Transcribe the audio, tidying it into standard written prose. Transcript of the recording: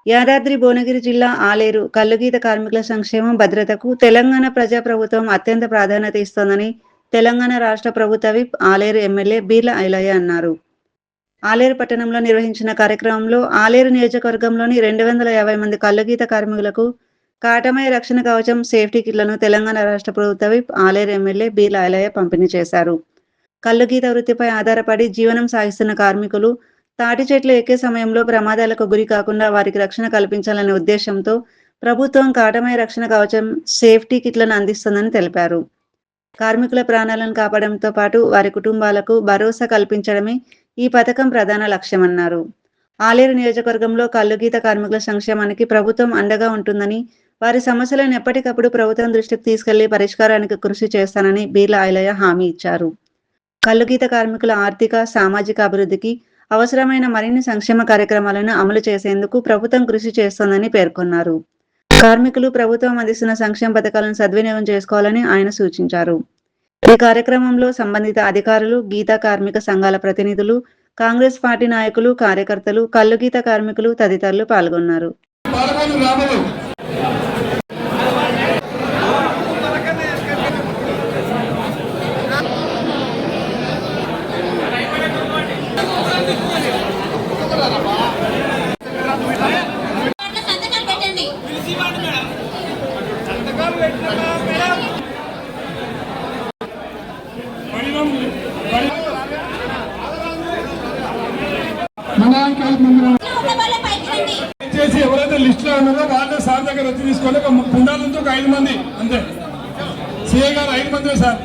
యాదాద్రి భువనగిరి జిల్లా ఆలేరు కల్లుగీత కార్మికుల సంక్షేమం, భద్రతకు తెలంగాణ ప్రజాప్రభుత్వం అత్యంత ప్రాధాన్యత ఇస్తోందని తెలంగాణ రాష్ట్ర ప్రభుత్వ విప్, ఆలేరు ఎమ్మెల్యే బీర్ల ఐలయ్య అన్నారు. ఆలేరు పట్టణంలో నిర్వహించిన కార్యక్రమంలో ఆలేరు నియోజకవర్గంలోని 250 మంది కల్లుగీత కార్మికులకు కాటమయ్య రక్షణ కవచం, సేఫ్టీ కిట్లను తెలంగాణ రాష్ట్ర ప్రభుత్వ విప్, ఆలేరు ఎమ్మెల్యే బీర్ల ఐలయ్య పంపిణీ చేశారు. కల్లుగీత వృత్తిపై ఆధారపడి జీవనం సాగిస్తున్న కార్మికులు తాటి చెట్లు ఎక్కే సమయంలో ప్రమాదాలకు గురి కాకుండా వారికి రక్షణ కల్పించాలనే ఉద్దేశంతో ప్రభుత్వం కాటమయ్య రక్షణ కవచం, సేఫ్టీ కిట్లను అందిస్తుందని తెలిపారు. కార్మికుల ప్రాణాలను కాపాడడంతో పాటు వారి కుటుంబాలకు భరోసా కల్పించడమే ఈ పథకం ప్రధాన లక్ష్యమన్నారు. ఆలేరు నియోజకవర్గంలో కల్లుగీత కార్మికుల సంక్షేమానికి ప్రభుత్వం అండగా ఉంటుందని, వారి సమస్యలను ఎప్పటికప్పుడు ప్రభుత్వం దృష్టికి తీసుకెళ్లి పరిష్కారానికి కృషి చేస్తానని బీర్ల ఐలయ్య హామీ ఇచ్చారు. కల్లుగీత కార్మికుల ఆర్థిక, సామాజిక అభివృద్ధికి అవసరమైన మరిన్ని సంక్షేమ కార్యక్రమాలను అమలు చేసేందుకు ప్రభుత్వం కృషి చేస్తోందని పేర్కొన్నారు. కార్మికులు ప్రభుత్వం అందిస్తున్న సంక్షేమ పథకాలను సద్వినియోగం చేసుకోవాలని ఆయన సూచించారు. ఈ కార్యక్రమంలో సంబంధిత అధికారులు, గీతా కార్మిక సంఘాల ప్రతినిధులు, కాంగ్రెస్ పార్టీ నాయకులు, కార్యకర్తలు, కల్లుగీత కార్మికులు తదితరులు పాల్గొన్నారు. ఎవరైతే లిస్ట్ లో ఉన్నారో వాళ్ళే సార్ దగ్గర వచ్చి తీసుకొని కుండాలంతో 5 మంది అంతే. సిఐ గారు 5 మంది సార్.